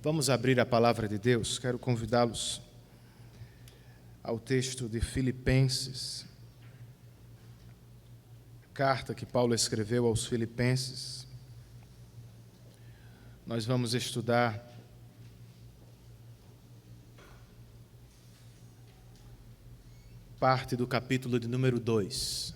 Vamos abrir a palavra de Deus. Quero convidá-los ao texto de Filipenses, carta que Paulo escreveu aos Filipenses. Nós vamos estudar parte do capítulo de número 2.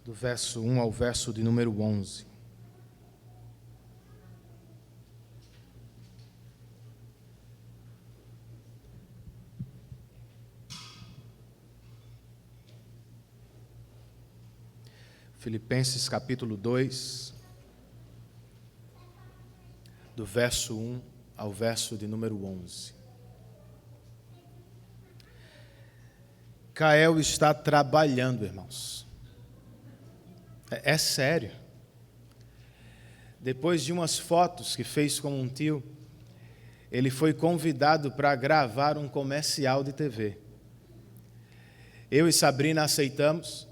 Do verso 1 ao verso de número 11. Filipenses capítulo 2, do verso 1 ao verso de número 11. Kael está trabalhando, irmãos. É sério. Depois de umas fotos que fez com um tio, ele foi convidado para gravar um comercial de TV. Eu e Sabrina aceitamos,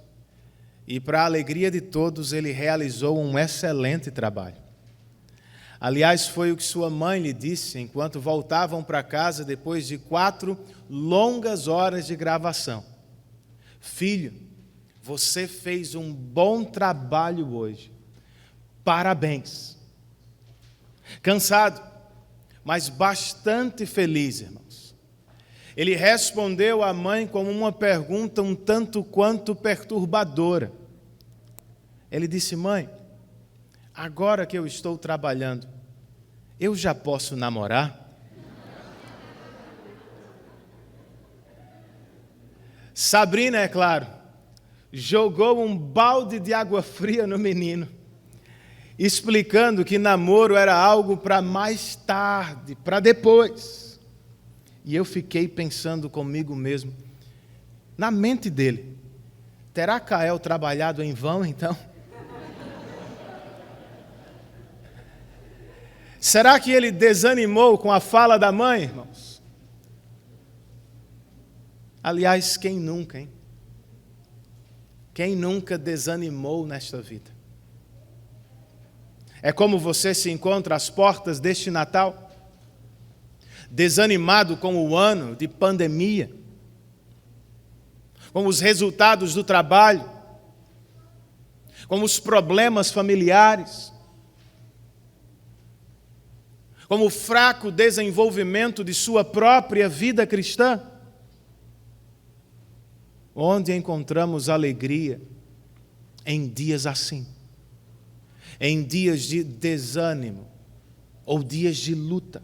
e para a alegria de todos, ele realizou um excelente trabalho. Aliás, foi o que sua mãe lhe disse enquanto voltavam para casa depois de 4 longas horas de gravação. Filho, você fez um bom trabalho hoje. Parabéns. Cansado, mas bastante feliz, irmãos. Ele respondeu à mãe com uma pergunta um tanto quanto perturbadora. Ele disse: mãe, agora que eu estou trabalhando, eu já posso namorar? Sabrina, é claro, jogou um balde de água fria no menino, explicando que namoro era algo para mais tarde, para depois. E eu fiquei pensando comigo mesmo, na mente dele, terá Kael trabalhado em vão então? Será que ele desanimou com a fala da mãe, irmãos? Aliás, quem nunca, hein? Quem nunca desanimou nesta vida? É como você se encontra às portas deste Natal, desanimado com o ano de pandemia, com os resultados do trabalho, com os problemas familiares, com o fraco desenvolvimento de sua própria vida cristã. Onde encontramos alegria em dias assim, em dias de desânimo ou dias de luta.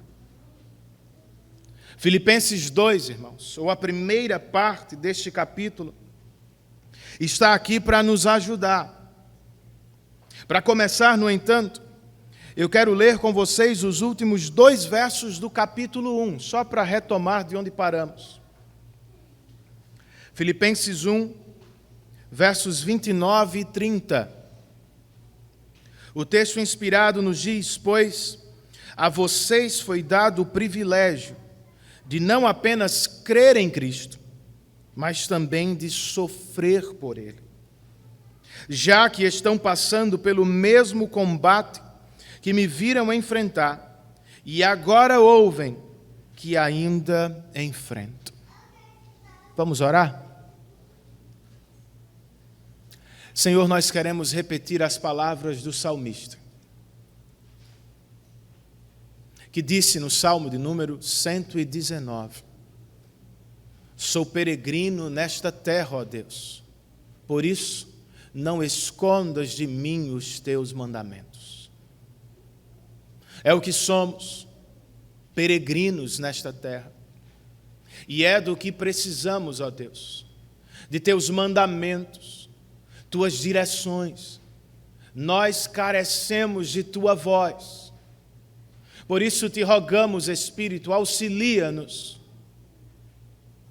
Filipenses 2, irmãos, ou a primeira parte deste capítulo, está aqui para nos ajudar. Para começar, no entanto, eu quero ler com vocês os últimos 2 versos do capítulo 1, só para retomar de onde paramos. Filipenses 1, versos 29 e 30. O texto inspirado nos diz: pois a vocês foi dado o privilégio de não apenas crer em Cristo, mas também de sofrer por Ele, já que estão passando pelo mesmo combate que me viram enfrentar e agora ouvem que ainda enfrento. Vamos orar? Senhor, nós queremos repetir as palavras do salmista, que disse no Salmo de número 119, sou peregrino nesta terra, ó Deus, por isso não escondas de mim os teus mandamentos. É o que somos, peregrinos nesta terra, e é do que precisamos, ó Deus, de teus mandamentos, tuas direções. Nós carecemos de tua voz. Por isso te rogamos, Espírito, auxilia-nos.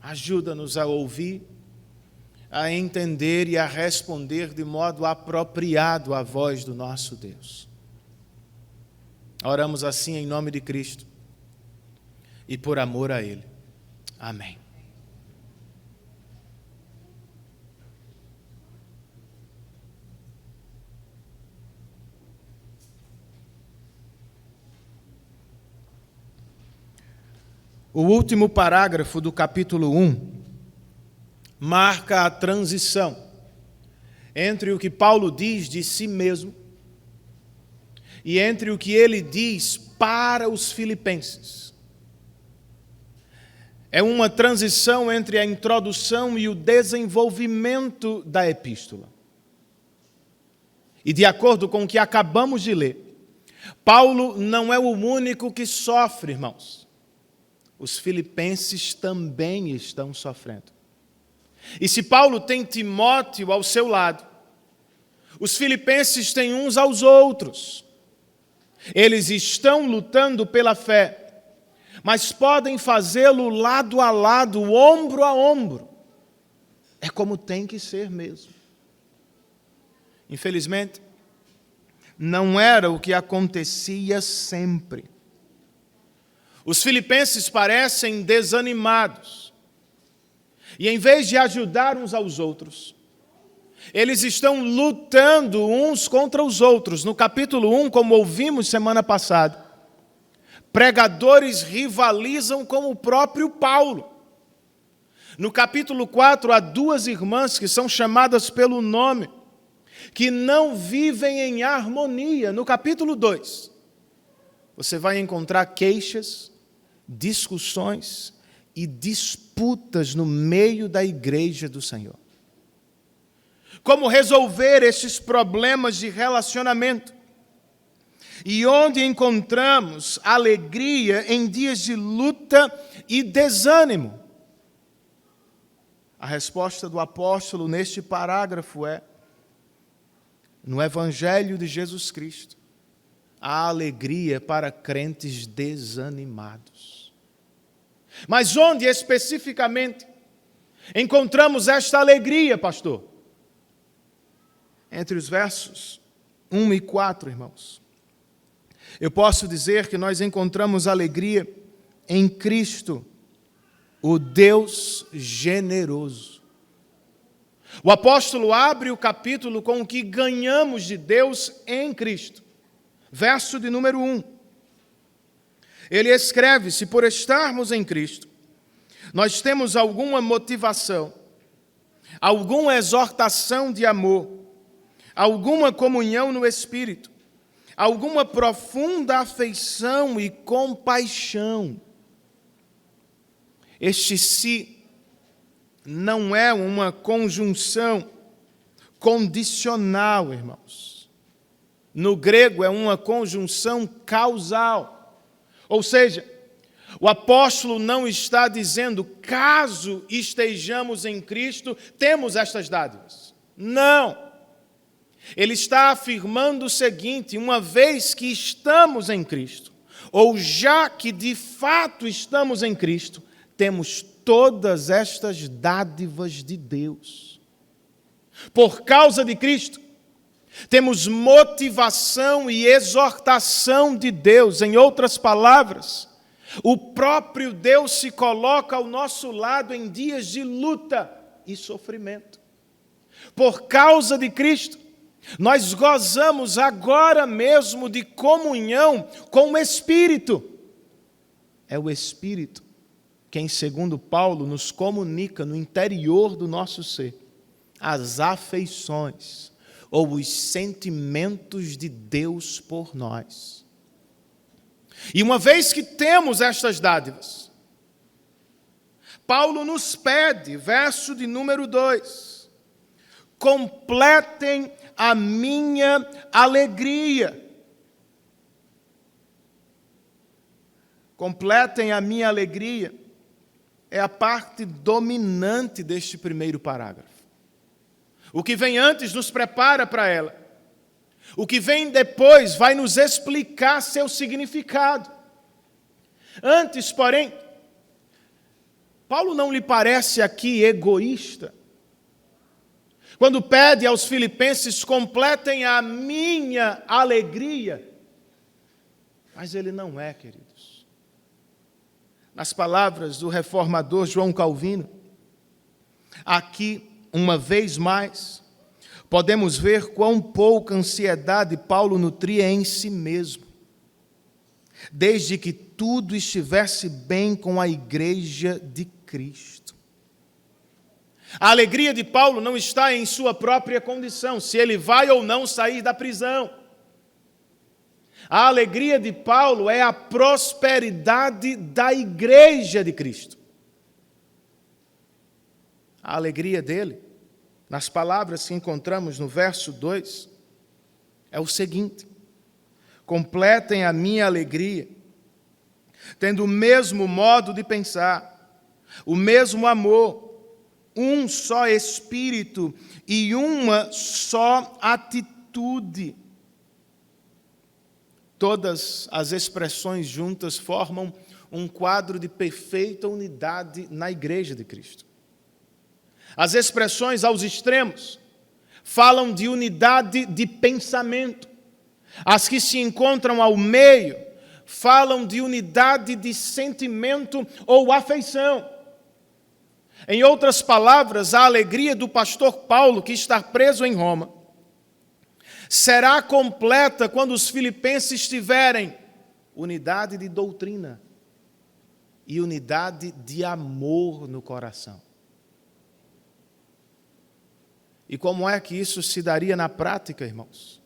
Ajuda-nos a ouvir, a entender e a responder de modo apropriado à voz do nosso Deus. Oramos assim em nome de Cristo e por amor a Ele. Amém. O último parágrafo do capítulo 1 marca a transição entre o que Paulo diz de si mesmo e entre o que ele diz para os filipenses. É uma transição entre a introdução e o desenvolvimento da epístola. E de acordo com o que acabamos de ler, Paulo não é o único que sofre, irmãos. Os filipenses também estão sofrendo. E se Paulo tem Timóteo ao seu lado, os filipenses têm uns aos outros. Eles estão lutando pela fé, mas podem fazê-lo lado a lado, ombro a ombro. É como tem que ser mesmo. Infelizmente, não era o que acontecia sempre. Os filipenses parecem desanimados. E em vez de ajudar uns aos outros, eles estão lutando uns contra os outros. No capítulo 1, como ouvimos semana passada, pregadores rivalizam com o próprio Paulo. No capítulo 4, há duas irmãs que são chamadas pelo nome, que não vivem em harmonia. No capítulo 2, você vai encontrar queixas, discussões e disputas no meio da igreja do Senhor. Como resolver esses problemas de relacionamento? E onde encontramos alegria em dias de luta e desânimo? A resposta do apóstolo neste parágrafo é: no Evangelho de Jesus Cristo, há alegria para crentes desanimados. Mas onde especificamente encontramos esta alegria, pastor? Entre os versos 1 e 4, irmãos. Eu posso dizer que nós encontramos alegria em Cristo, o Deus generoso. O apóstolo abre o capítulo com o que ganhamos de Deus em Cristo. Verso de número 1. Ele escreve: se por estarmos em Cristo, nós temos alguma motivação, alguma exortação de amor, alguma comunhão no Espírito, alguma profunda afeição e compaixão. Este se não é uma conjunção condicional, irmãos. No grego é uma conjunção causal. Ou seja, o apóstolo não está dizendo, caso estejamos em Cristo, temos estas dádivas. Não. Ele está afirmando o seguinte: uma vez que estamos em Cristo, ou já que de fato estamos em Cristo, temos todas estas dádivas de Deus. Por causa de Cristo, temos motivação e exortação de Deus. Em outras palavras, o próprio Deus se coloca ao nosso lado em dias de luta e sofrimento. Por causa de Cristo, nós gozamos agora mesmo de comunhão com o Espírito. É o Espírito quem, segundo Paulo, nos comunica no interior do nosso ser as afeições ou os sentimentos de Deus por nós. E uma vez que temos estas dádivas, Paulo nos pede, verso de número 2, completem a minha alegria. Completem a minha alegria é a parte dominante deste primeiro parágrafo. O que vem antes nos prepara para ela. O que vem depois vai nos explicar seu significado. Antes, porém, Paulo não lhe parece aqui egoísta quando pede aos filipenses: completem a minha alegria. Mas ele não é, queridos. Nas palavras do reformador João Calvino, aqui, uma vez mais, podemos ver quão pouca ansiedade Paulo nutria em si mesmo, desde que tudo estivesse bem com a igreja de Cristo. A alegria de Paulo não está em sua própria condição, se ele vai ou não sair da prisão. A alegria de Paulo é a prosperidade da igreja de Cristo. A alegria dele, nas palavras que encontramos no verso 2, é o seguinte: completem a minha alegria, tendo o mesmo modo de pensar, o mesmo amor, um só espírito e uma só atitude. Todas as expressões juntas formam um quadro de perfeita unidade na igreja de Cristo. As expressões aos extremos falam de unidade de pensamento. As que se encontram ao meio falam de unidade de sentimento ou afeição. Em outras palavras, a alegria do pastor Paulo, que está preso em Roma, será completa quando os filipenses tiverem unidade de doutrina e unidade de amor no coração. E como é que isso se daria na prática, irmãos?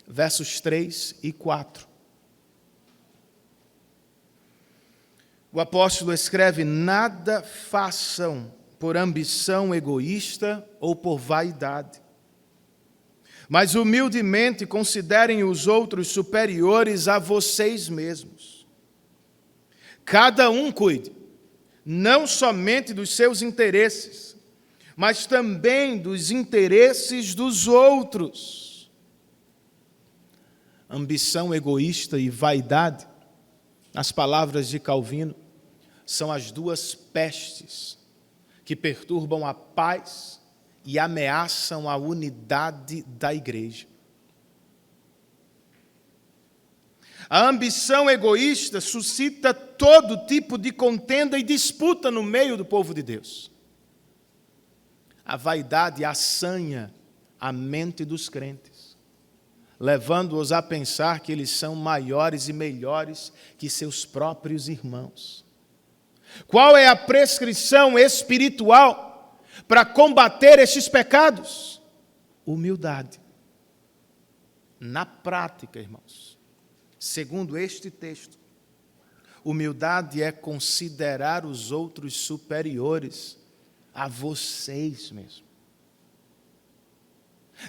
Versos 3 e 4. O apóstolo escreve: nada façam por ambição egoísta ou por vaidade, mas humildemente considerem os outros superiores a vocês mesmos. Cada um cuide, não somente dos seus interesses, mas também dos interesses dos outros. Ambição egoísta e vaidade, nas palavras de Calvino, são as duas pestes que perturbam a paz e ameaçam a unidade da igreja. A ambição egoísta suscita todo tipo de contenda e disputa no meio do povo de Deus. A vaidade assanha a mente dos crentes, levando-os a pensar que eles são maiores e melhores que seus próprios irmãos. Qual é a prescrição espiritual para combater estes pecados? Humildade. Na prática, irmãos, segundo este texto, humildade é considerar os outros superiores a vocês mesmos.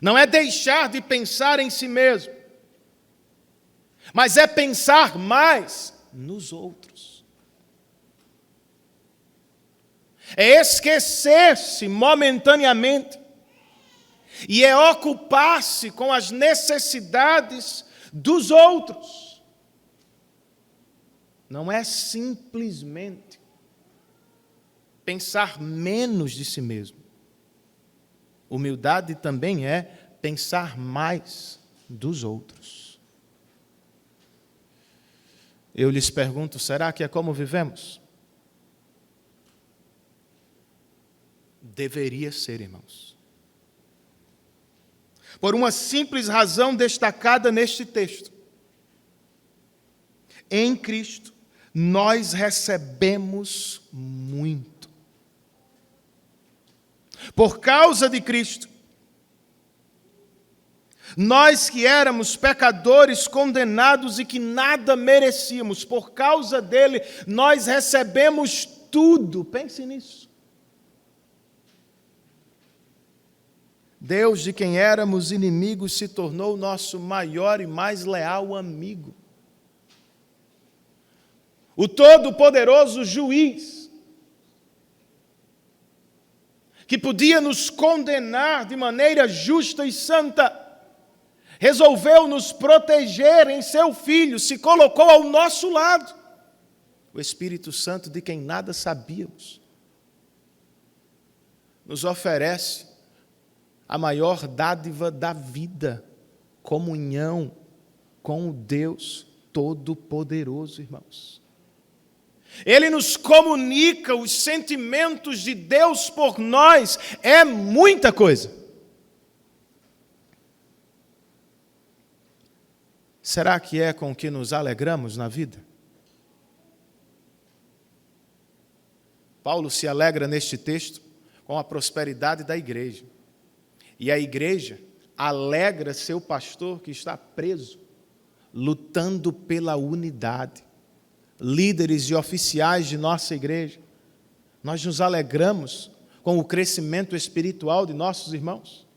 Não é deixar de pensar em si mesmo, mas é pensar mais nos outros. É esquecer-se momentaneamente e é ocupar-se com as necessidades dos outros. Não é simplesmente pensar menos de si mesmo. Humildade também é pensar mais dos outros. Eu lhes pergunto, será que é como vivemos? Deveria ser, irmãos. Por uma simples razão destacada neste texto. Em Cristo, nós recebemos muito. Por causa de Cristo, nós que éramos pecadores, condenados e que nada merecíamos, por causa dele, nós recebemos tudo. Pense nisso. Deus, de quem éramos inimigos, se tornou nosso maior e mais leal amigo. O todo-poderoso juiz, que podia nos condenar de maneira justa e santa, resolveu nos proteger em seu Filho, se colocou ao nosso lado. O Espírito Santo, de quem nada sabíamos, nos oferece a maior dádiva da vida, comunhão com o Deus Todo-Poderoso, irmãos. Ele nos comunica os sentimentos de Deus por nós, é muita coisa. Será que é com que nos alegramos na vida? Paulo se alegra neste texto com a prosperidade da igreja. E a igreja alegra seu pastor que está preso, lutando pela unidade. Líderes e oficiais de nossa igreja, nós nos alegramos com o crescimento espiritual de nossos irmãos.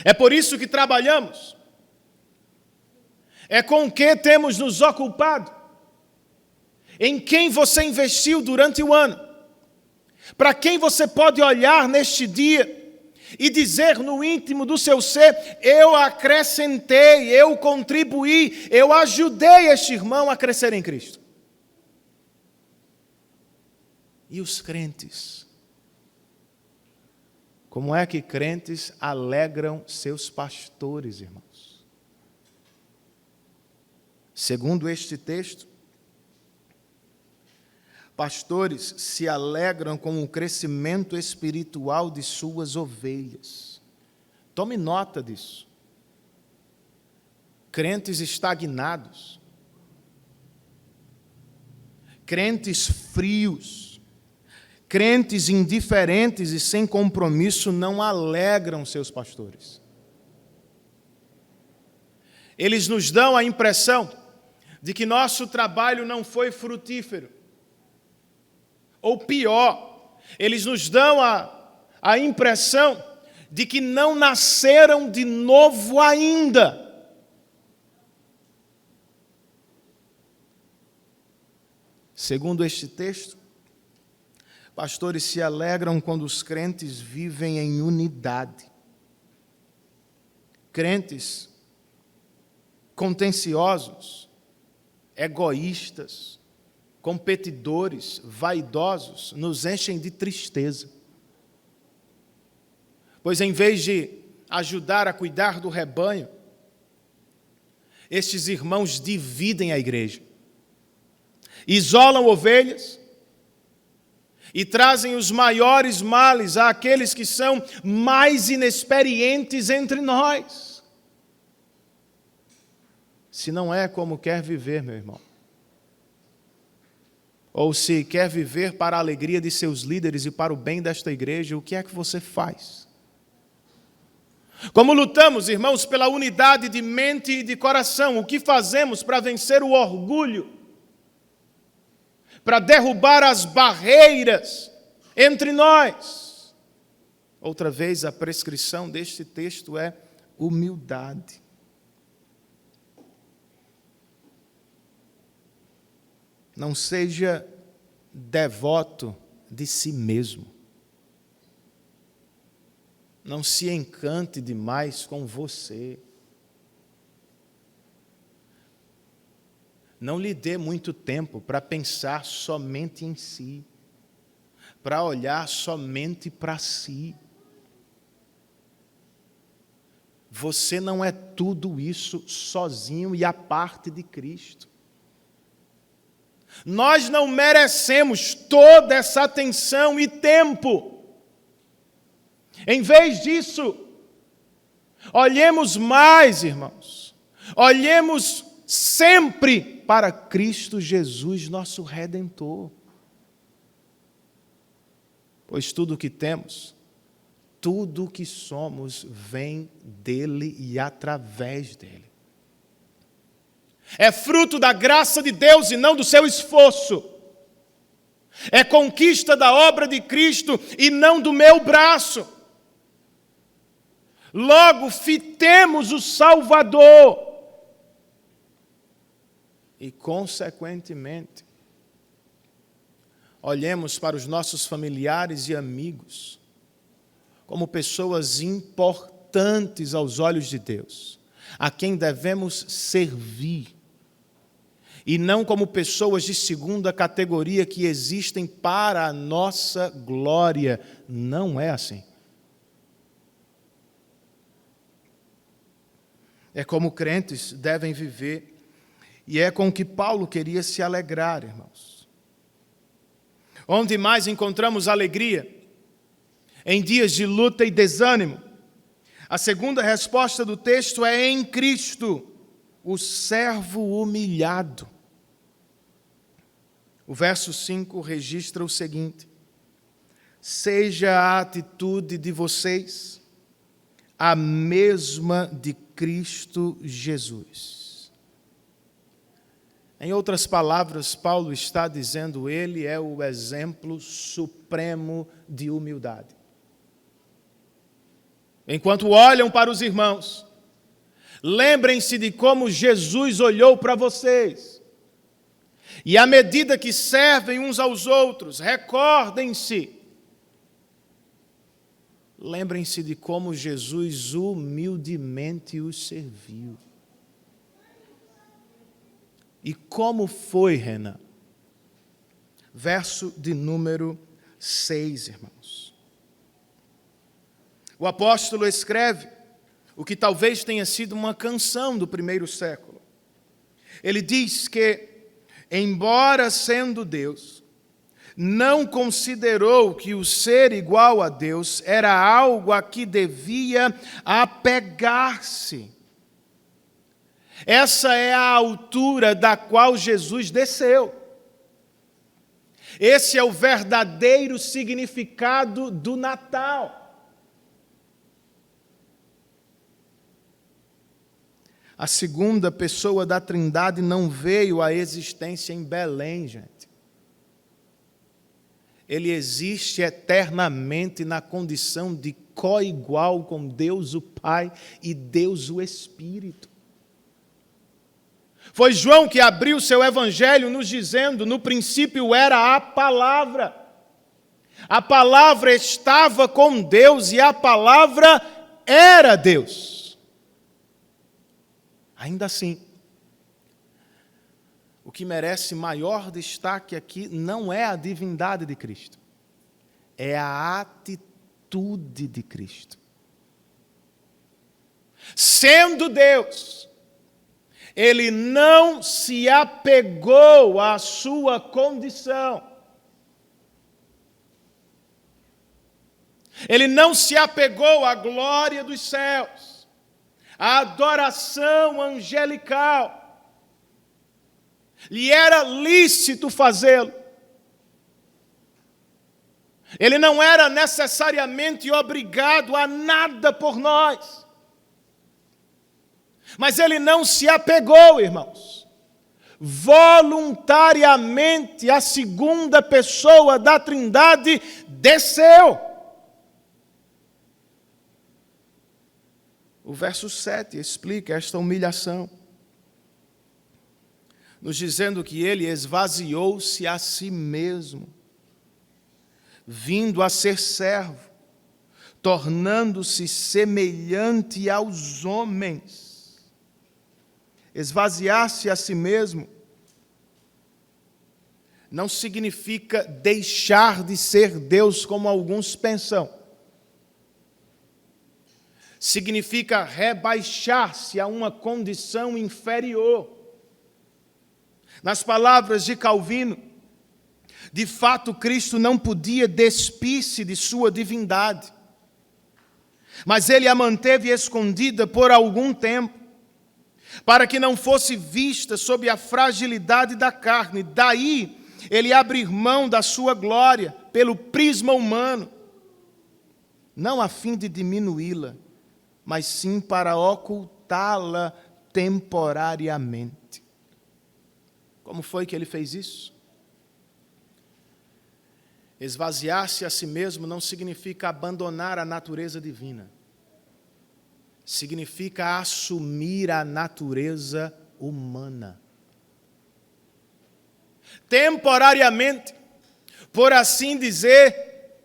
É por isso que trabalhamos. É com o que temos nos ocupado. Em quem você investiu durante o ano. Para quem você pode olhar neste dia e dizer no íntimo do seu ser: eu acrescentei, eu contribuí, eu ajudei este irmão a crescer em Cristo. E os crentes? Como é que crentes alegram seus pastores, irmãos? Segundo este texto, pastores se alegram com o crescimento espiritual de suas ovelhas. Tome nota disso. Crentes estagnados, crentes frios, crentes indiferentes e sem compromisso não alegram seus pastores. Eles nos dão a impressão de que nosso trabalho não foi frutífero. Ou pior, eles nos dão a impressão de que não nasceram de novo ainda. Segundo este texto, pastores se alegram quando os crentes vivem em unidade. Crentes contenciosos, egoístas, competidores, vaidosos, nos enchem de tristeza. Pois em vez de ajudar a cuidar do rebanho, estes irmãos dividem a igreja, isolam ovelhas e trazem os maiores males àqueles que são mais inexperientes entre nós. Se não é como quer viver, meu irmão, ou se quer viver para a alegria de seus líderes e para o bem desta igreja, o que é que você faz? Como lutamos, irmãos, pela unidade de mente e de coração? O que fazemos para vencer o orgulho? Para derrubar as barreiras entre nós? Outra vez, a prescrição deste texto é humildade. Não seja devoto de si mesmo. Não se encante demais com você. Não lhe dê muito tempo para pensar somente em si, para olhar somente para si. Você não é tudo isso sozinho e à parte de Cristo. Nós não merecemos toda essa atenção e tempo. Em vez disso, olhemos mais, irmãos. Olhemos sempre para Cristo Jesus, nosso Redentor. Pois tudo o que temos, tudo o que somos, vem dele e através dele. É fruto da graça de Deus e não do seu esforço. É conquista da obra de Cristo e não do meu braço. Logo, fitemos o Salvador. E, consequentemente, olhemos para os nossos familiares e amigos como pessoas importantes aos olhos de Deus, a quem devemos servir, e não como pessoas de segunda categoria que existem para a nossa glória. Não é assim. É como crentes devem viver, e é com que Paulo queria se alegrar, irmãos. Onde mais encontramos alegria? Em dias de luta e desânimo. A segunda resposta do texto é em Cristo, o servo humilhado. O verso 5 registra o seguinte: seja a atitude de vocês a mesma de Cristo Jesus. Em outras palavras, Paulo está dizendo, ele é o exemplo supremo de humildade. Enquanto olham para os irmãos, lembrem-se de como Jesus olhou para vocês. E à medida que servem uns aos outros, recordem-se. Lembrem-se de como Jesus humildemente os serviu. E como foi, Renan? Verso de número 6, irmãos. O apóstolo escreve o que talvez tenha sido uma canção do primeiro século. Ele diz que, embora sendo Deus, não considerou que o ser igual a Deus era algo a que devia apegar-se. Essa é a altura da qual Jesus desceu. Esse é o verdadeiro significado do Natal. A segunda pessoa da Trindade não veio à existência em Belém, gente. Ele existe eternamente na condição de co-igual com Deus o Pai e Deus o Espírito. Foi João que abriu seu evangelho nos dizendo, no princípio era a palavra. A palavra estava com Deus e a palavra era Deus. Ainda assim, o que merece maior destaque aqui não é a divindade de Cristo, é a atitude de Cristo. Sendo Deus, Ele não se apegou à sua condição. Ele não se apegou à glória dos céus, à adoração angelical. Lhe era lícito fazê-lo. Ele não era necessariamente obrigado a nada por nós. Mas ele não se apegou, irmãos. Voluntariamente, a segunda pessoa da Trindade desceu. O verso 7 explica esta humilhação, nos dizendo que ele esvaziou-se a si mesmo, vindo a ser servo, tornando-se semelhante aos homens. Esvaziar-se a si mesmo não significa deixar de ser Deus, como alguns pensam. Significa rebaixar-se a uma condição inferior. Nas palavras de Calvino, de fato Cristo não podia despir-se de sua divindade, mas ele a manteve escondida por algum tempo, para que não fosse vista sob a fragilidade da carne. Daí ele abrir mão da sua glória pelo prisma humano, não a fim de diminuí-la, mas sim para ocultá-la temporariamente. Como foi que ele fez isso? Esvaziar-se a si mesmo não significa abandonar a natureza divina. Significa assumir a natureza humana. Temporariamente, por assim dizer,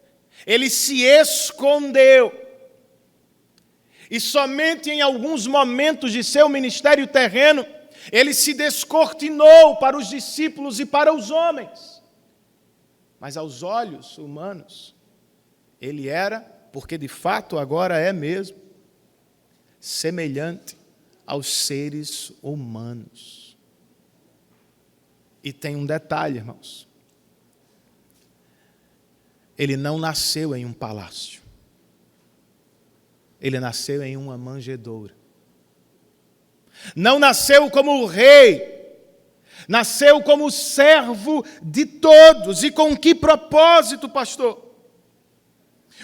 ele se escondeu. E somente em alguns momentos de seu ministério terreno, ele se descortinou para os discípulos e para os homens. Mas aos olhos humanos, ele era, porque de fato agora é mesmo, semelhante aos seres humanos. E tem um detalhe, irmãos. Ele não nasceu em um palácio. Ele nasceu em uma manjedoura. Não nasceu como o rei, nasceu como servo de todos. E com que propósito, pastor?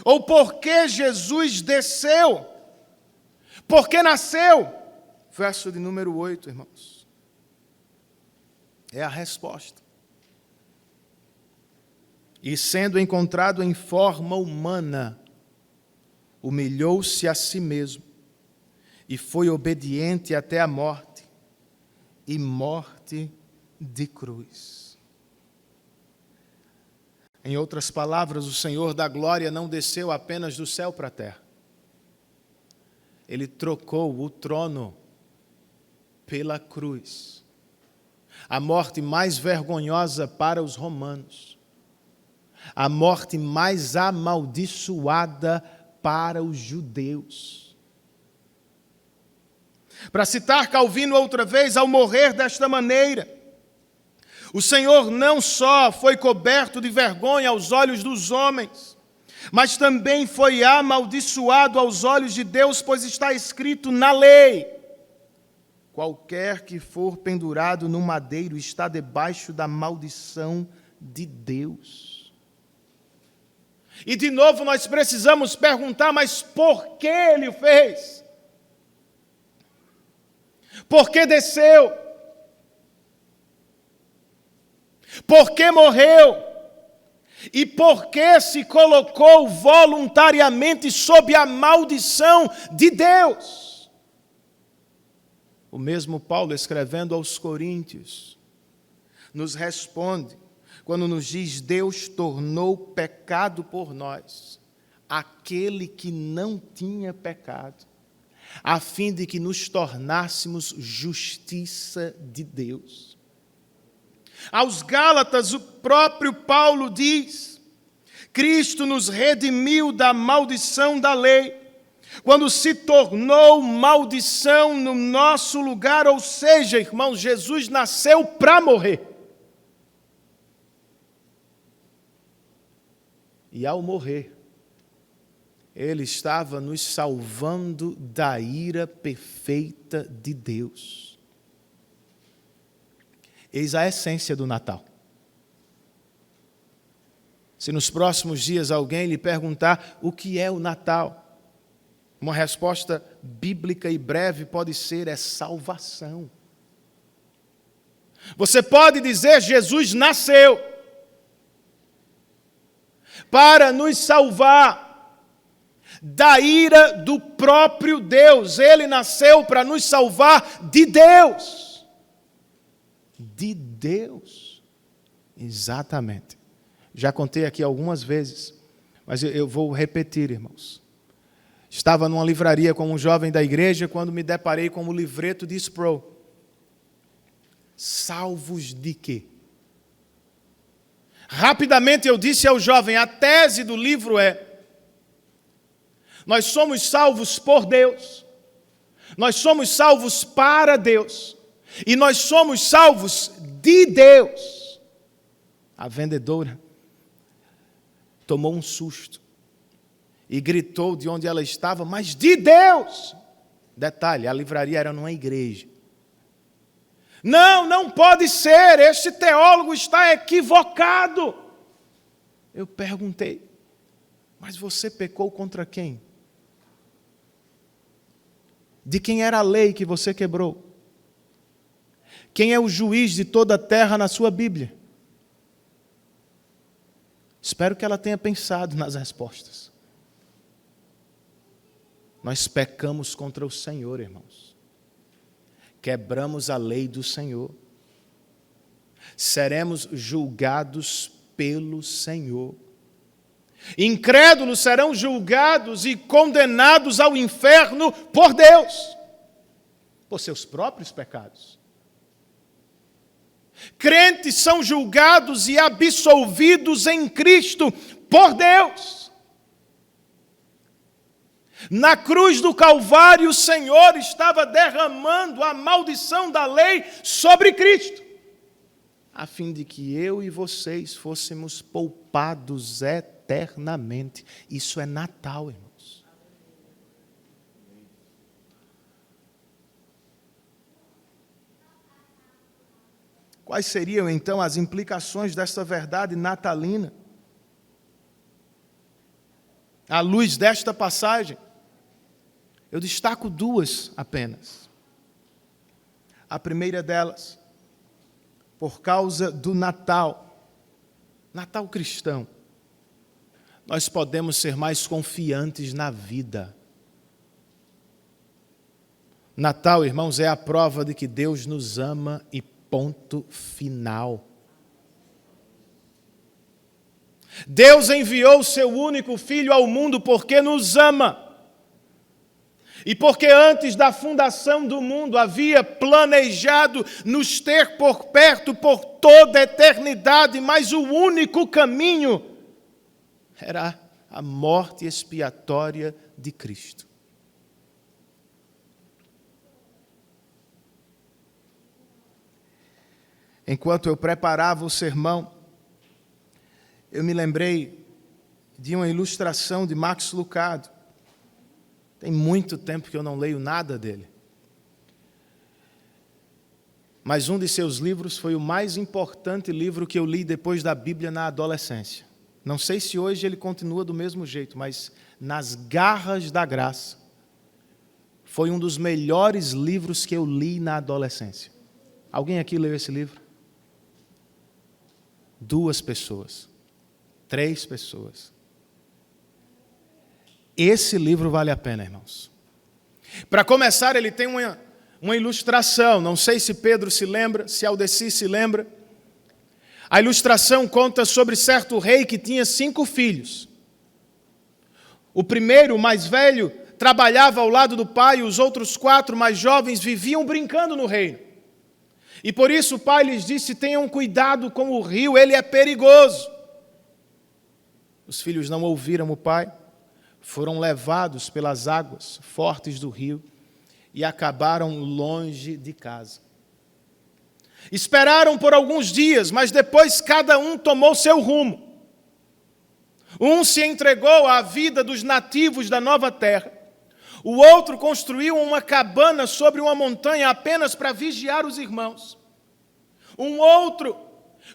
Ou por que Jesus desceu? Por que nasceu? Verso de número 8, irmãos. É a resposta. E sendo encontrado em forma humana, humilhou-se a si mesmo e foi obediente até a morte, e morte de cruz. Em outras palavras, o Senhor da glória não desceu apenas do céu para a terra. Ele trocou o trono pela cruz. A morte mais vergonhosa para os romanos. A morte mais amaldiçoada para os judeus. Para citar Calvino outra vez, ao morrer desta maneira, o Senhor não só foi coberto de vergonha aos olhos dos homens, mas também foi amaldiçoado aos olhos de Deus, pois está escrito na lei: qualquer que for pendurado no madeiro está debaixo da maldição de Deus. E de novo nós precisamos perguntar, mas por que ele o fez? Por que desceu? Por que morreu? E por que se colocou voluntariamente sob a maldição de Deus? O mesmo Paulo, escrevendo aos Coríntios, nos responde, quando nos diz: Deus tornou pecado por nós aquele que não tinha pecado, a fim de que nos tornássemos justiça de Deus. Aos Gálatas, o próprio Paulo diz: Cristo nos redimiu da maldição da lei, quando se tornou maldição no nosso lugar. Ou seja, irmãos, Jesus nasceu para morrer. E ao morrer, Ele estava nos salvando da ira perfeita de Deus. Eis a essência do Natal. Se nos próximos dias alguém lhe perguntar o que é o Natal, uma resposta bíblica e breve pode ser: é salvação. Você pode dizer: Jesus nasceu para nos salvar da ira do próprio Deus. Ele nasceu para nos salvar de Deus. De Deus. Exatamente. Já contei aqui algumas vezes, mas eu vou repetir, irmãos. Estava numa livraria com um jovem da igreja quando me deparei com o livreto de Sproul. Salvos de quê? Rapidamente eu disse ao jovem: a tese do livro é: nós somos salvos por Deus, nós somos salvos para Deus, e nós somos salvos de Deus. A vendedora tomou um susto e gritou de onde ela estava: mas de Deus! Detalhe, a livraria era numa igreja. Não, não pode ser, este teólogo está equivocado. Eu perguntei: mas você pecou contra quem? De quem era a lei que você quebrou? Quem é o juiz de toda a terra na sua Bíblia? Espero que ela tenha pensado nas respostas. Nós pecamos contra o Senhor, irmãos. Quebramos a lei do Senhor. Seremos julgados pelo Senhor. Incrédulos serão julgados e condenados ao inferno por Deus, por seus próprios pecados. Crentes são julgados e absolvidos em Cristo por Deus. Na cruz do Calvário, o Senhor estava derramando a maldição da lei sobre Cristo, a fim de que eu e vocês fôssemos poupados eternamente. Isso é Natal, irmãos. Quais seriam, então, as implicações desta verdade natalina? à luz desta passagem, eu destaco duas apenas. A primeira delas, por causa do Natal, Natal cristão, nós podemos ser mais confiantes na vida. Natal, irmãos, é a prova de que Deus nos ama e ponto final. Deus enviou o seu único Filho ao mundo porque nos ama. E porque antes da fundação do mundo havia planejado nos ter por perto por toda a eternidade, mas o único caminho era a morte expiatória de Cristo. Enquanto eu preparava o sermão, eu me lembrei de uma ilustração de Max Lucado. Tem muito tempo que eu não leio nada dele. Mas um de seus livros foi o mais importante livro que eu li depois da Bíblia na adolescência. Não sei se hoje ele continua do mesmo jeito, mas Nas Garras da Graça foi um dos melhores livros que eu li na adolescência. Alguém aqui leu esse livro? 2 pessoas. 3 pessoas. Esse livro vale a pena, irmãos. Para começar, ele tem uma ilustração. Não sei se Pedro se lembra, se Aldeci se lembra. A ilustração conta sobre certo rei que tinha 5 filhos. O primeiro, o mais velho, trabalhava ao lado do pai e os outros 4 mais jovens viviam brincando no reino. E por isso o pai lhes disse: tenham cuidado com o rio, ele é perigoso. Os filhos não ouviram o pai, foram levados pelas águas fortes do rio e acabaram longe de casa. Esperaram por alguns dias, mas depois cada um tomou seu rumo. Um se entregou à vida dos nativos da nova terra. O outro construiu uma cabana sobre uma montanha apenas para vigiar os irmãos. Um outro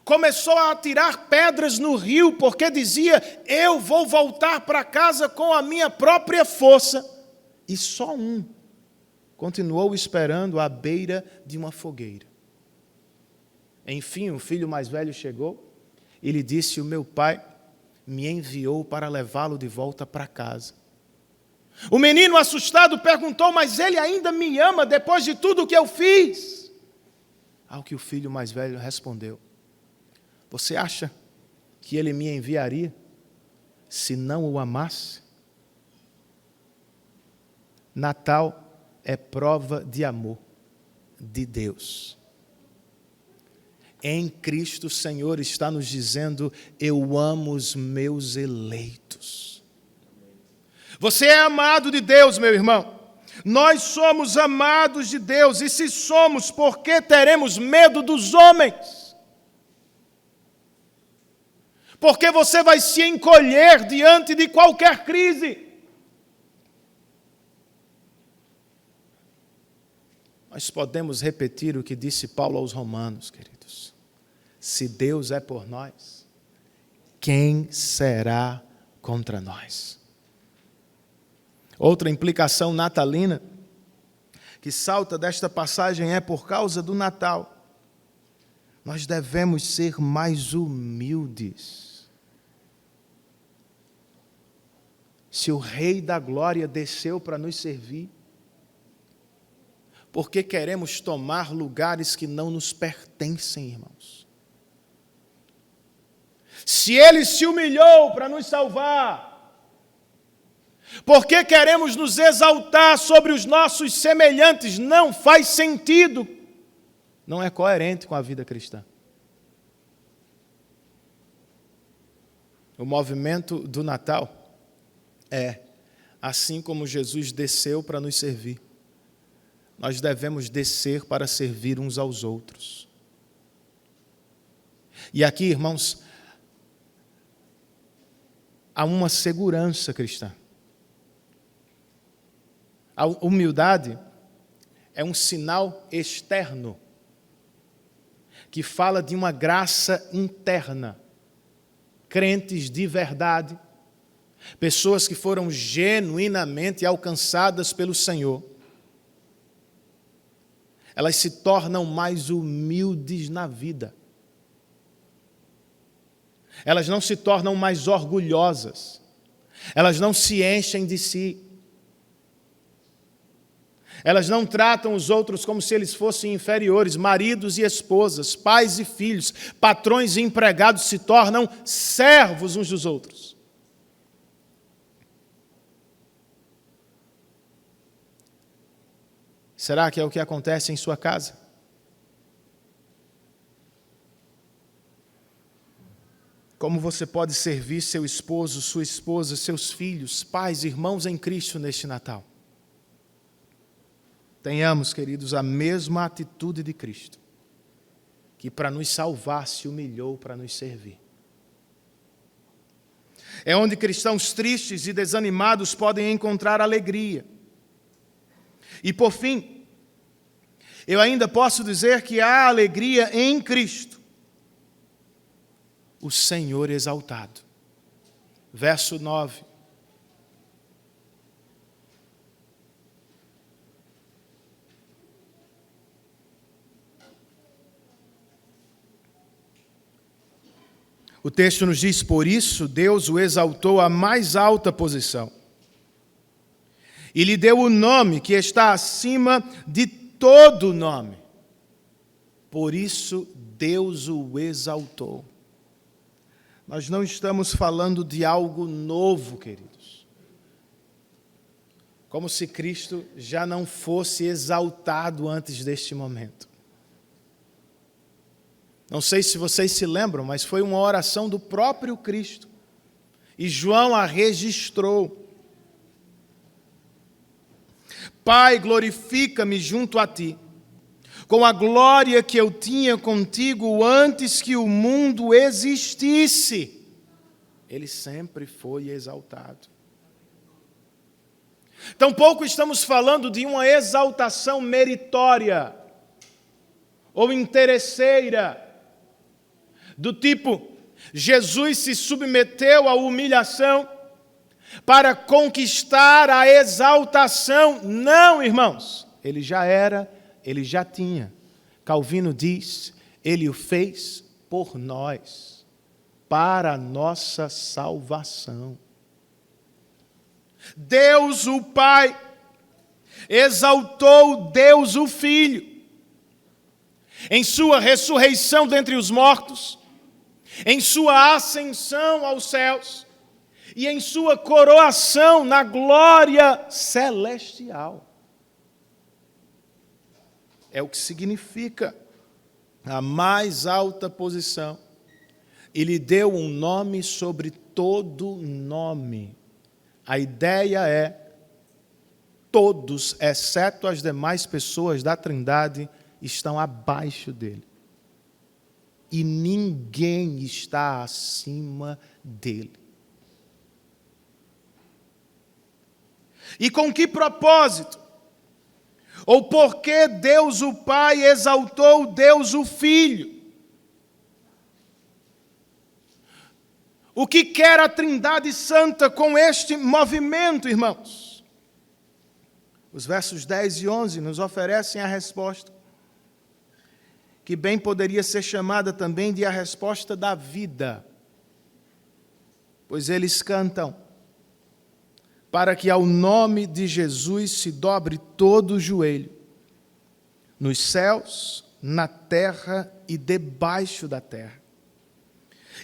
começou a atirar pedras no rio porque dizia: eu vou voltar para casa com a minha própria força. E só um continuou esperando à beira de uma fogueira. Enfim, o filho mais velho chegou e lhe disse: o meu pai me enviou para levá-lo de volta para casa. O menino assustado perguntou: mas ele ainda me ama depois de tudo o que eu fiz? Ao que o filho mais velho respondeu: você acha que ele me enviaria se não o amasse? Natal é prova de amor de Deus. Em Cristo, o Senhor está nos dizendo: eu amo os meus eleitos. Você é amado de Deus, meu irmão. Nós somos amados de Deus, e se somos, por que teremos medo dos homens? Porque você vai se encolher diante de qualquer crise. Nós podemos repetir o que disse Paulo aos Romanos, queridos. Se Deus é por nós, quem será contra nós? Outra implicação natalina que salta desta passagem é por causa do Natal. Nós devemos ser mais humildes. Se o Rei da Glória desceu para nos servir, por que queremos tomar lugares que não nos pertencem, irmãos? Se Ele se humilhou para nos salvar, por que queremos nos exaltar sobre os nossos semelhantes? Não faz sentido. Não é coerente com a vida cristã. O movimento do Natal é: assim como Jesus desceu para nos servir, nós devemos descer para servir uns aos outros. E aqui, irmãos, há uma segurança cristã. A humildade é um sinal externo que fala de uma graça interna. Crentes de verdade pessoas que foram genuinamente alcançadas pelo Senhor, elas se tornam mais humildes na vida. Elas não se tornam mais orgulhosas. Elas não se enchem de si. Elas não tratam os outros como se eles fossem inferiores. Maridos e esposas, pais e filhos, patrões e empregados se tornam servos uns dos outros. Será que é o que acontece em sua casa? Como você pode servir seu esposo, sua esposa, seus filhos, pais, irmãos em Cristo neste Natal? Tenhamos, queridos, a mesma atitude de Cristo, que para nos salvar se humilhou para nos servir. É onde cristãos tristes e desanimados podem encontrar alegria. E por fim, eu ainda posso dizer que há alegria em Cristo, o Senhor exaltado. Verso 9. O texto nos diz: por isso Deus o exaltou à mais alta posição e lhe deu o nome que está acima de todo nome. Por isso Deus o exaltou. Nós não estamos falando de algo novo, queridos. Como se Cristo já não fosse exaltado antes deste momento. Não sei se vocês se lembram, mas foi uma oração do próprio Cristo. E João a registrou. Pai, glorifica-me junto a ti, com a glória que eu tinha contigo antes que o mundo existisse. Ele sempre foi exaltado. Tampouco estamos falando de uma exaltação meritória ou interesseira, do tipo, Jesus se submeteu à humilhação para conquistar a exaltação. Não, irmãos, ele já era, ele já tinha. Calvino diz, ele o fez por nós, para a nossa salvação. Deus o Pai exaltou Deus o Filho em sua ressurreição dentre os mortos, em sua ascensão aos céus e em sua coroação na glória celestial. É o que significa a mais alta posição. E lhe deu um nome sobre todo nome. A ideia é, todos, exceto as demais pessoas da Trindade, estão abaixo dele. E ninguém está acima dele. E com que propósito? Ou por que Deus o Pai exaltou Deus o Filho? O que quer a Trindade Santa com este movimento, irmãos? Os versos 10 e 11 nos oferecem a resposta, que bem poderia ser chamada também de a resposta da vida. Pois eles cantam, para que ao nome de Jesus se dobre todo o joelho, nos céus, na terra e debaixo da terra.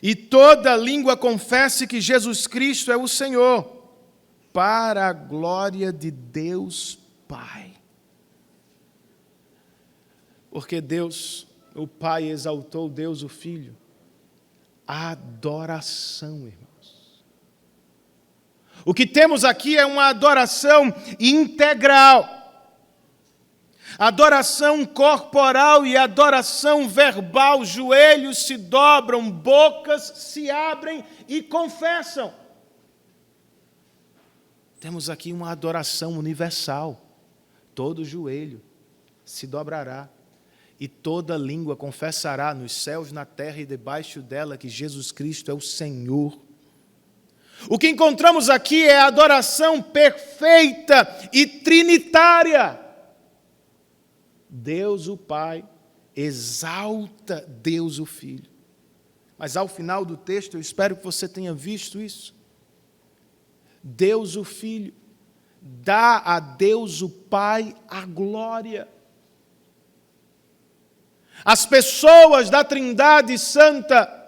E toda língua confesse que Jesus Cristo é o Senhor, para a glória de Deus Pai. Porque Deus, o Pai, exaltou Deus o Filho. Adoração, irmãos. O que temos aqui é uma adoração integral. Adoração corporal e adoração verbal. Joelhos se dobram, bocas se abrem e confessam. Temos aqui uma adoração universal. Todo joelho se dobrará e toda língua confessará nos céus, na terra e debaixo dela que Jesus Cristo é o Senhor. O que encontramos aqui é a adoração perfeita e trinitária. Deus o Pai exalta Deus o Filho. Mas ao final do texto, eu espero que você tenha visto isso. Deus o Filho dá a Deus o Pai a glória. As pessoas da Trindade Santa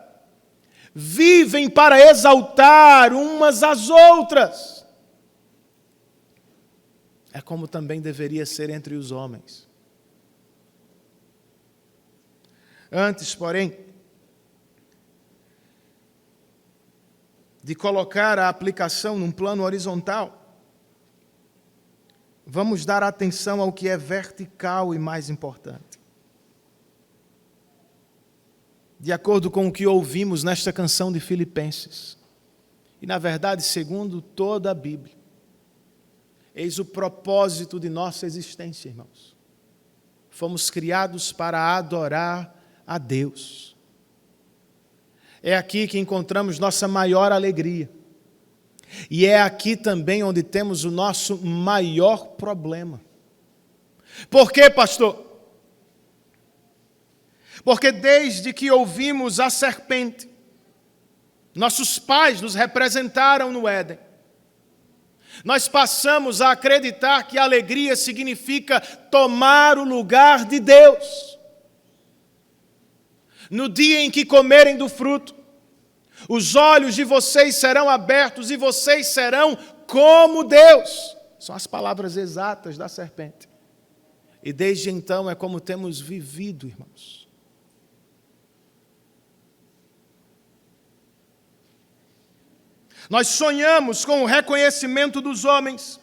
vivem para exaltar umas às outras. É como também deveria ser entre os homens. Antes, porém, de colocar a aplicação num plano horizontal, vamos dar atenção ao que é vertical e mais importante. De acordo com o que ouvimos nesta canção de Filipenses, e na verdade, segundo toda a Bíblia, eis o propósito de nossa existência, irmãos. Fomos criados para adorar a Deus. É aqui que encontramos nossa maior alegria. E é aqui também onde temos o nosso maior problema. Por quê, pastor? Porque desde que ouvimos a serpente, nossos pais nos representaram no Éden, nós passamos a acreditar que alegria significa tomar o lugar de Deus. No dia em que comerem do fruto, os olhos de vocês serão abertos e vocês serão como Deus. São as palavras exatas da serpente. E desde então é como temos vivido, irmãos. Nós sonhamos com o reconhecimento dos homens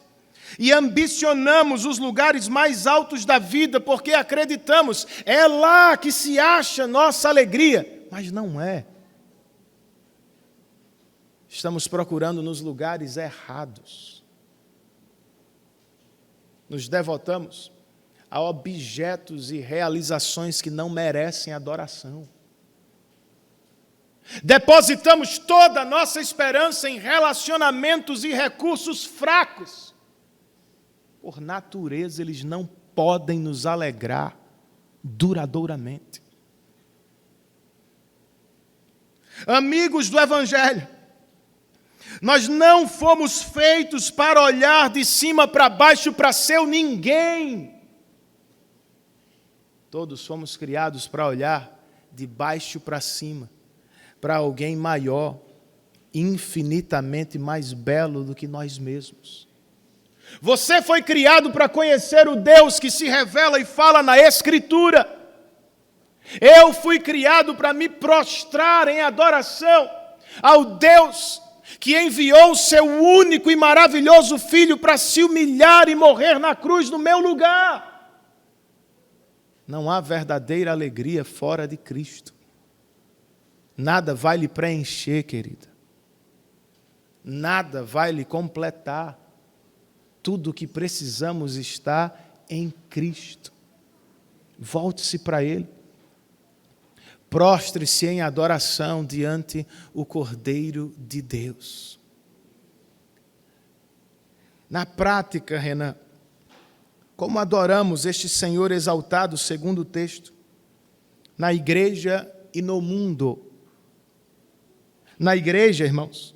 e ambicionamos os lugares mais altos da vida porque acreditamos, é lá que se acha nossa alegria. Mas não é. Estamos procurando nos lugares errados. Nos devotamos a objetos e realizações que não merecem adoração. Depositamos toda a nossa esperança em relacionamentos e recursos fracos. Por natureza, eles não podem nos alegrar duradouramente. Amigos do Evangelho, nós não fomos feitos para olhar de cima para baixo para ser o ninguém. Todos fomos criados para olhar de baixo para cima, para alguém maior, infinitamente mais belo do que nós mesmos. Você foi criado para conhecer o Deus que se revela e fala na Escritura. Eu fui criado para me prostrar em adoração ao Deus que enviou o seu único e maravilhoso Filho para se humilhar e morrer na cruz no meu lugar. Não há verdadeira alegria fora de Cristo. Nada vai lhe preencher, querida. Nada vai lhe completar. Tudo o que precisamos está em Cristo. Volte-se para Ele. Prostre-se em adoração diante o Cordeiro de Deus. Na prática, Renan, como adoramos este Senhor exaltado, segundo o texto, na igreja e no mundo? Na igreja, irmãos,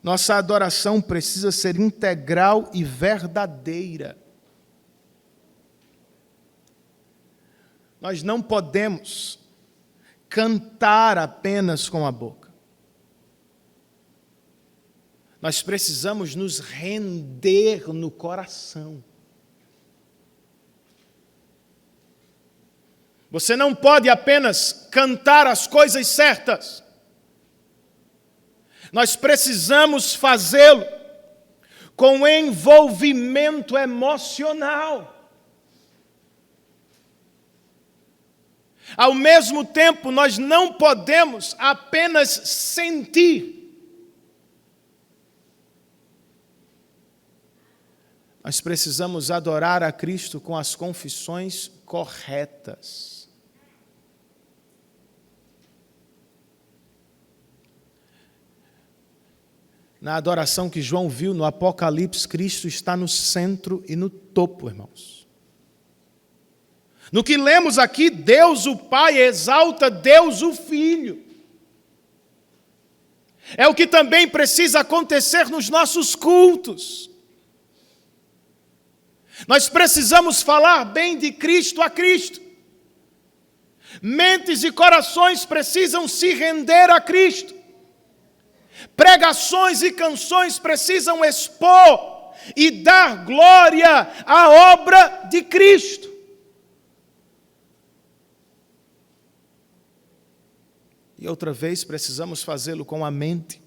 nossa adoração precisa ser integral e verdadeira. Nós não podemos cantar apenas com a boca. Nós precisamos nos render no coração. Você não pode apenas cantar as coisas certas. Nós precisamos fazê-lo com envolvimento emocional. Ao mesmo tempo, nós não podemos apenas sentir. Nós precisamos adorar a Cristo com as confissões corretas. Na adoração que João viu no Apocalipse, Cristo está no centro e no topo, irmãos. No que lemos aqui, Deus o Pai exalta Deus o Filho. É o que também precisa acontecer nos nossos cultos. Nós precisamos falar bem de Cristo a Cristo. Mentes e corações precisam se render a Cristo. Pregações e canções precisam expor e dar glória à obra de Cristo. E outra vez precisamos fazê-lo com a mente.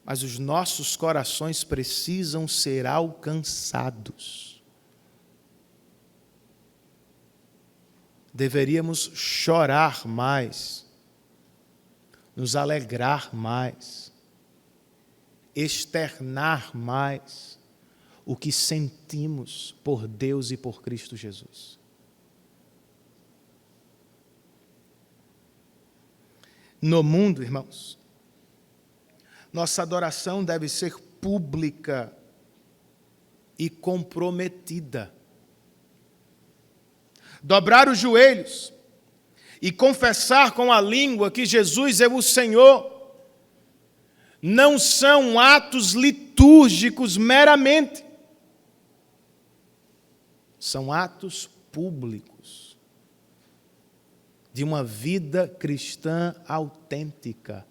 Mas os nossos corações precisam ser alcançados. Deveríamos chorar mais, nos alegrar mais, externar mais o que sentimos por Deus e por Cristo Jesus. No mundo, irmãos, nossa adoração deve ser pública e comprometida. Dobrar os joelhos e confessar com a língua que Jesus é o Senhor não são atos litúrgicos meramente. São atos públicos de uma vida cristã autêntica.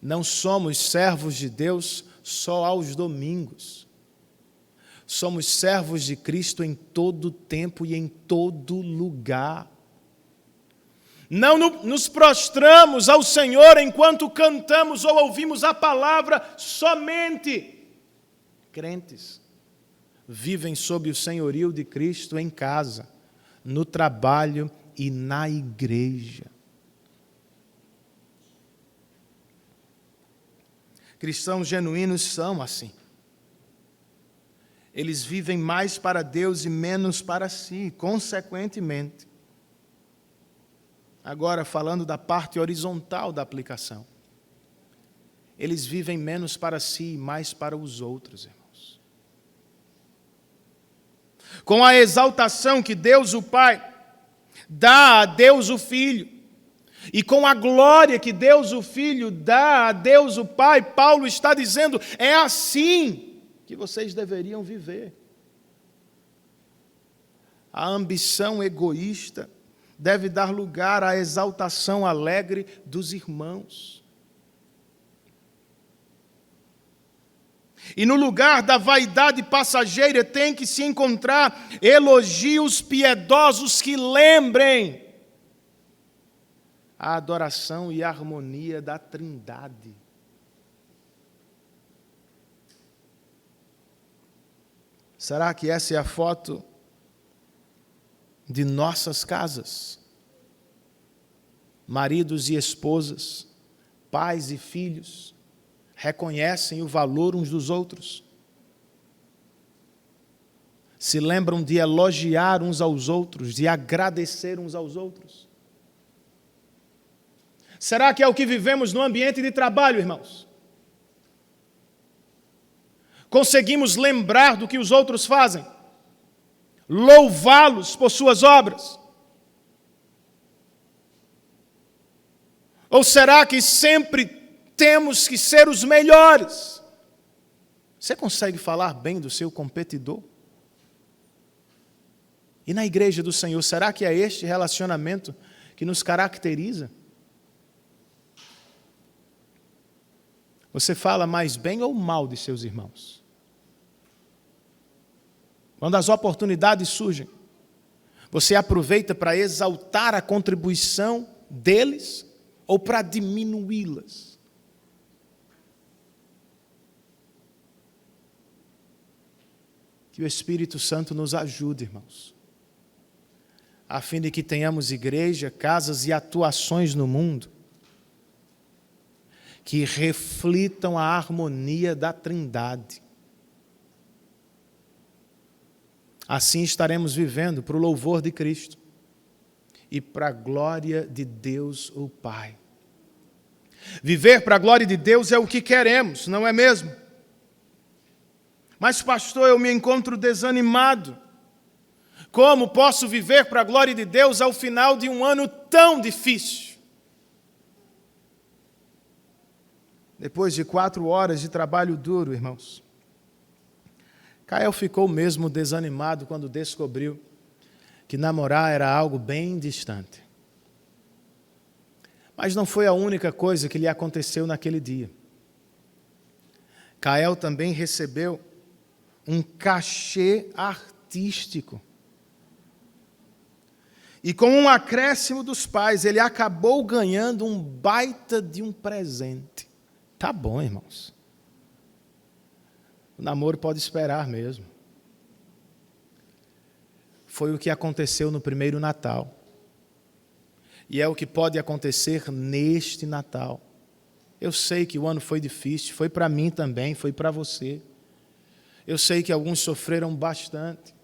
Não somos servos de Deus só aos domingos. Somos servos de Cristo em todo tempo e em todo lugar. Não nos prostramos ao Senhor enquanto cantamos ou ouvimos a palavra somente. Crentes vivem sob o senhorio de Cristo em casa, no trabalho e na igreja. Cristãos genuínos são assim. Eles vivem mais para Deus e menos para si, consequentemente. Agora, falando da parte horizontal da aplicação. Eles vivem menos para si e mais para os outros, irmãos. Com a exaltação que Deus o Pai dá a Deus o Filho, e com a glória que Deus o Filho dá a Deus o Pai, Paulo está dizendo, é assim que vocês deveriam viver. A ambição egoísta deve dar lugar à exaltação alegre dos irmãos. E no lugar da vaidade passageira tem que se encontrar elogios piedosos que lembrem a adoração e a harmonia da Trindade. Será que essa é a foto de nossas casas? Maridos e esposas, pais e filhos, reconhecem o valor uns dos outros? Se lembram de elogiar uns aos outros, de agradecer uns aos outros? Será que é o que vivemos no ambiente de trabalho, irmãos? Conseguimos lembrar do que os outros fazem? Louvá-los por suas obras? Ou será que sempre temos que ser os melhores? Você consegue falar bem do seu competidor? E na igreja do Senhor, será que é este relacionamento que nos caracteriza? Você fala mais bem ou mal de seus irmãos? Quando as oportunidades surgem, você aproveita para exaltar a contribuição deles ou para diminuí-las? Que o Espírito Santo nos ajude, irmãos, a fim de que tenhamos igreja, casas e atuações no mundo que reflitam a harmonia da Trindade. Assim estaremos vivendo para o louvor de Cristo e para a glória de Deus o Pai. Viver para a glória de Deus é o que queremos, não é mesmo? Mas, pastor, eu me encontro desanimado. Como posso viver para a glória de Deus ao final de um ano tão difícil? Depois de 4 horas de trabalho duro, irmãos, Cael ficou mesmo desanimado quando descobriu que namorar era algo bem distante. Mas não foi a única coisa que lhe aconteceu naquele dia. Cael também recebeu um cachê artístico. E com um acréscimo dos pais, ele acabou ganhando um baita de um presente. Tá bom, irmãos. O namoro pode esperar mesmo. Foi o que aconteceu no primeiro Natal. E é o que pode acontecer neste Natal. Eu sei que o ano foi difícil, foi para mim também, foi para você. Eu sei que alguns sofreram bastante.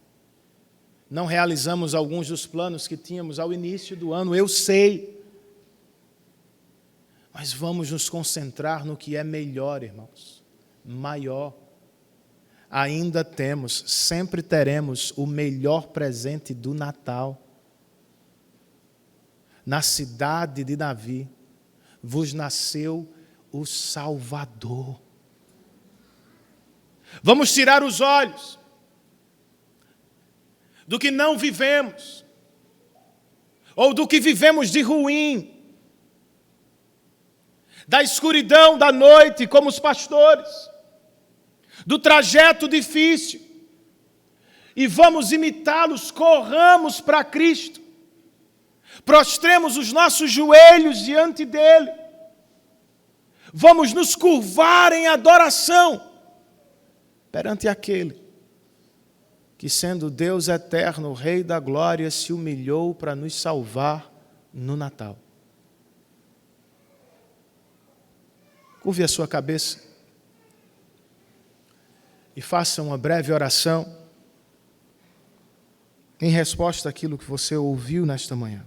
Não realizamos alguns dos planos que tínhamos ao início do ano, eu sei. Mas vamos nos concentrar no que é melhor, irmãos. Maior. Ainda temos, sempre teremos o melhor presente do Natal. Na cidade de Davi vos nasceu o Salvador. Vamos tirar os olhos do que não vivemos, ou do que vivemos de ruim, da escuridão da noite, como os pastores, do trajeto difícil, e vamos imitá-los, corramos para Cristo, prostremos os nossos joelhos diante dEle, vamos nos curvar em adoração perante aquele que, sendo Deus eterno, o Rei da glória, se humilhou para nos salvar no Natal. Curve a sua cabeça e faça uma breve oração em resposta àquilo que você ouviu nesta manhã.